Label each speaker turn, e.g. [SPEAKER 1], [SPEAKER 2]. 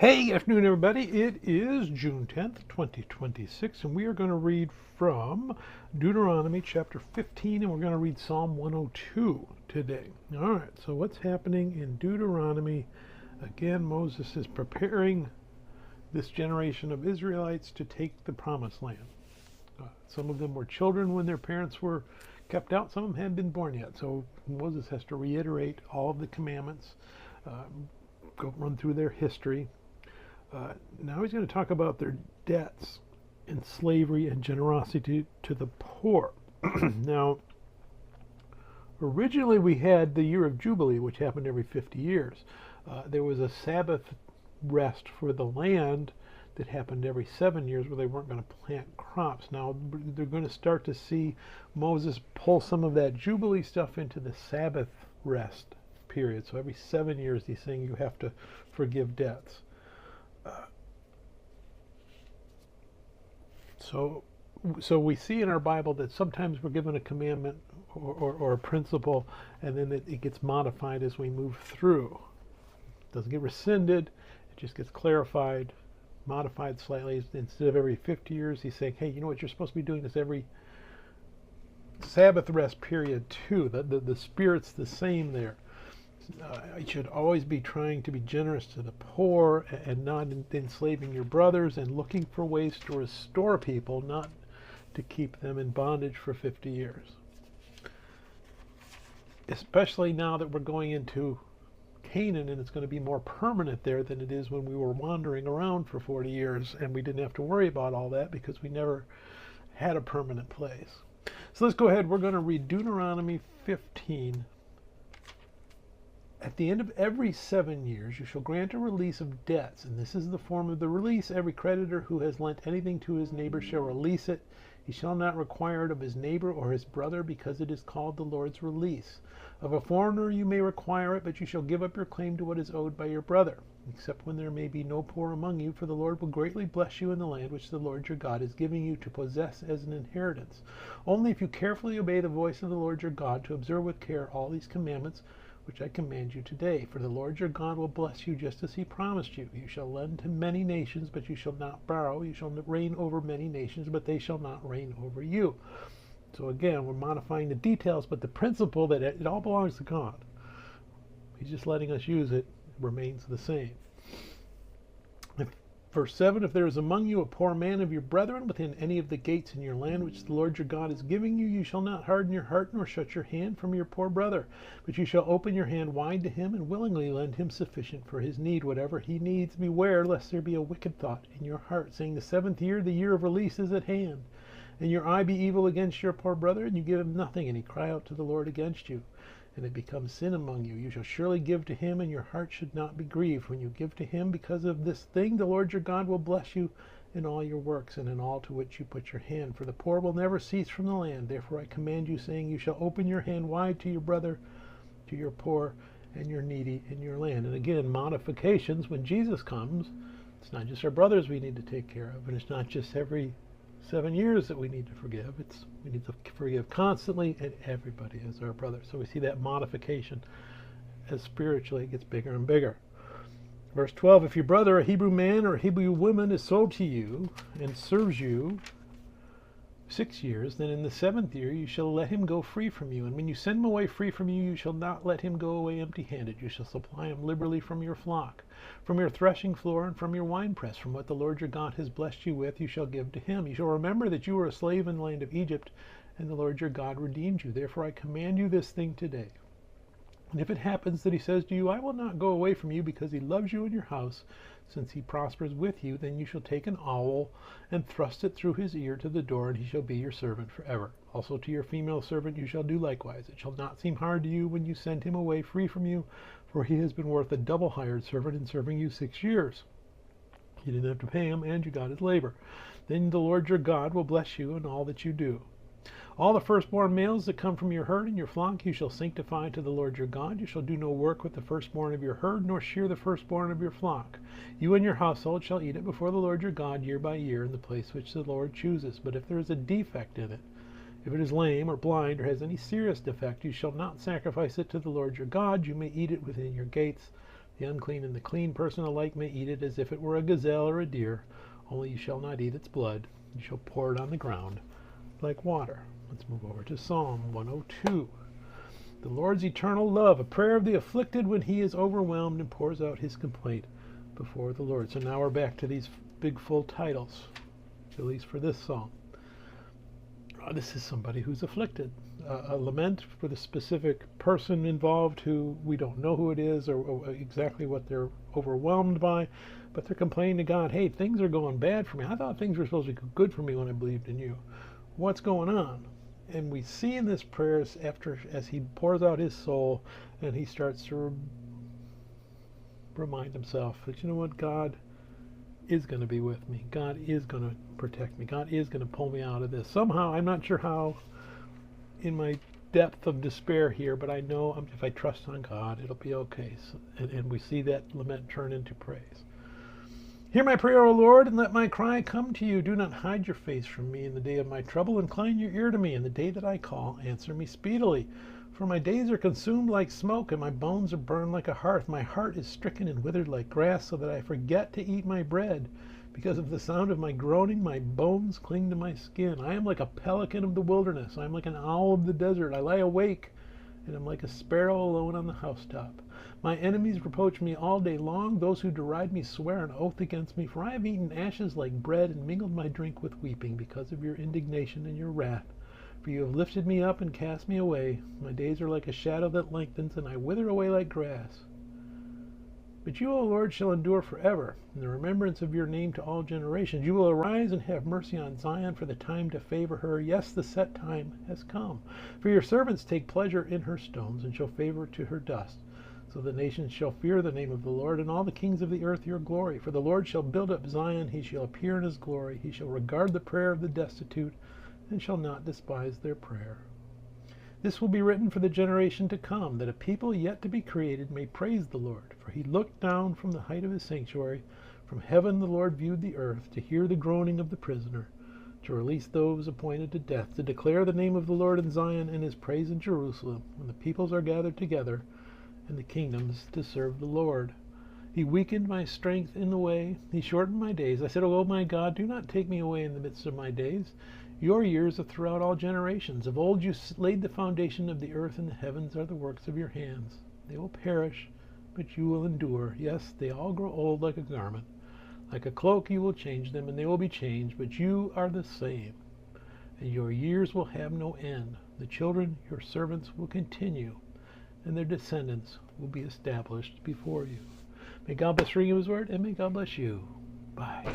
[SPEAKER 1] Hey, good afternoon, everybody. It is June 10th, 2026, and we are going to read from Deuteronomy chapter 15, and we're going to read Psalm 102 today. All right, so what's happening in Deuteronomy? Again, Moses is preparing this generation of Israelites to take the promised land. Some of them were children when their parents were kept out, some of them hadn't been born yet. So Moses has to reiterate all of the commandments, go run through their history. Now he's going to talk about their debts and slavery and generosity to the poor. Now, originally we had the year of Jubilee, which happened every 50 years. There was a Sabbath rest for the land that happened every 7 years where they weren't going to plant crops. Now they're going to start to see Moses pull some of that Jubilee stuff into the Sabbath rest period. So every 7 years he's saying you have to forgive debts. So we see in our Bible that sometimes we're given a commandment or a principle, and then it gets modified as we move through. It doesn't get rescinded, it just gets clarified, modified slightly. Instead of every 50 years, he's saying, hey, you know what, you're supposed to be doing this every Sabbath rest period too. The spirit's the same there. You should always be trying to be generous to the poor and not enslaving your brothers, and looking for ways to restore people, not to keep them in bondage for 50 years. Especially now that we're going into Canaan, and it's going to be more permanent there than it is when we were wandering around for 40 years and we didn't have to worry about all that because we never had a permanent place. So let's go ahead. We're going to read Deuteronomy 15. At the end of every 7 years, you shall grant a release of debts, and this is the form of the release. Every creditor who has lent anything to his neighbor shall release it. He shall not require it of his neighbor or his brother, because it is called the Lord's release. Of a foreigner you may require it, but you shall give up your claim to what is owed by your brother, except when there may be no poor among you, for the Lord will greatly bless you in the land which the Lord your God is giving you to possess as an inheritance. Only if you carefully obey the voice of the Lord your God, to observe with care all these commandments which I command you today. For the Lord your God will bless you just as he promised you. You shall lend to many nations, but you shall not borrow. You shall reign over many nations, but they shall not reign over you. So again, we're modifying the details, but the principle that it all belongs to God. He's just letting us use it, remains the same. Verse 7, if there is among you a poor man of your brethren within any of the gates in your land which the Lord your God is giving you, you shall not harden your heart nor shut your hand from your poor brother, but you shall open your hand wide to him and willingly lend him sufficient for his need, whatever he needs. Beware lest there be a wicked thought in your heart, saying, the 7th year, the year of release, is at hand, and your eye be evil against your poor brother, and you give him nothing, and he cry out to the Lord against you, and it becomes sin among you. You shall surely give to him, and your heart should not be grieved. When you give to him because of this thing, the Lord your God will bless you in all your works and in all to which you put your hand. For the poor will never cease from the land. Therefore I command you, saying, you shall open your hand wide to your brother, to your poor, and your needy in your land. And again, modifications when Jesus comes. It's not just our brothers we need to take care of, and it's not just every 7 years that we need to forgive. We need to forgive constantly, and everybody is our brother. So we see that modification as spiritually it gets bigger and bigger. Verse 12, if your brother, a Hebrew man or a Hebrew woman, is sold to you and serves you 6 years, then in the 7th year you shall let him go free from you. And when you send him away free from you, you shall not let him go away empty-handed. You shall supply him liberally from your flock, from your threshing floor, and from your winepress. From what the Lord your God has blessed you with, you shall give to him. You shall remember that you were a slave in the land of Egypt, and the Lord your God redeemed you. Therefore I command you this thing today. And if it happens that he says to you, I will not go away from you, because he loves you and your house, since he prospers with you, then you shall take an awl and thrust it through his ear to the door, and he shall be your servant forever. Also to your female servant you shall do likewise. It shall not seem hard to you when you send him away free from you, for he has been worth a double hired servant in serving you 6 years. You didn't have to pay him, and you got his labor. Then the Lord your God will bless you in all that you do. All the firstborn males that come from your herd and your flock you shall sanctify to the Lord your God. You shall do no work with the firstborn of your herd, nor shear the firstborn of your flock. You and your household shall eat it before the Lord your God year by year in the place which the Lord chooses. But if there is a defect in it, if it is lame or blind or has any serious defect, you shall not sacrifice it to the Lord your God. You may eat it within your gates. The unclean and the clean person alike may eat it as if it were a gazelle or a deer, only you shall not eat its blood. You shall pour it on the ground like water. Let's move over to Psalm 102. The Lord's eternal love, a prayer of the afflicted when he is overwhelmed and pours out his complaint before the Lord. So now we're back to these big full titles, at least for this psalm. This is somebody who's afflicted. A lament for the specific person involved who we don't know who it is or exactly what they're overwhelmed by, but they're complaining to God, hey, things are going bad for me. I thought things were supposed to go good for me when I believed in you. What's going on? And we see in this prayer as he pours out his soul and he starts to remind himself that, you know what, God is going to be with me. God is going to protect me. God is going to pull me out of this. Somehow, I'm not sure how, in my depth of despair here, but I know if I trust on God, it'll be okay. So, and we see that lament turn into praise. Hear my prayer, O Lord, and let my cry come to you. Do not hide your face from me in the day of my trouble. Incline your ear to me in the day that I call. Answer me speedily. For my days are consumed like smoke, and my bones are burned like a hearth. My heart is stricken and withered like grass, so that I forget to eat my bread. Because of the sound of my groaning, my bones cling to my skin. I am like a pelican of the wilderness. I am like an owl of the desert. I lie awake, and am like a sparrow alone on the housetop. My enemies reproach me all day long. Those who deride me swear an oath against me. For I have eaten ashes like bread, and mingled my drink with weeping, because of your indignation and your wrath. For you have lifted me up and cast me away. My days are like a shadow that lengthens, and I wither away like grass. But you, O Lord, shall endure forever, in the remembrance of your name to all generations. You will arise and have mercy on Zion, for the time to favor her. Yes, the set time has come. For your servants take pleasure in her stones, and show favor to her dust. So the nations shall fear the name of the Lord, and all the kings of the earth your glory. For the Lord shall build up Zion, he shall appear in his glory. He shall regard the prayer of the destitute, and shall not despise their prayer. This will be written for the generation to come, that a people yet to be created may praise the Lord. For he looked down from the height of his sanctuary. From heaven the Lord viewed the earth, to hear the groaning of the prisoner, to release those appointed to death, to declare the name of the Lord in Zion and his praise in Jerusalem, when the peoples are gathered together, and the kingdoms to serve the Lord. He weakened my strength in the way. He shortened my days. I said, O my God, do not take me away in the midst of my days. Your years are throughout all generations. Of old you laid the foundation of the earth, and the heavens are the works of your hands. They will perish, but you will endure. Yes, they all grow old like a garment. Like a cloak you will change them, and they will be changed, but you are the same. And your years will have no end. The children, your servants, will continue, and their descendants will be established before you. May God bless reading of his word, and may God bless you. Bye.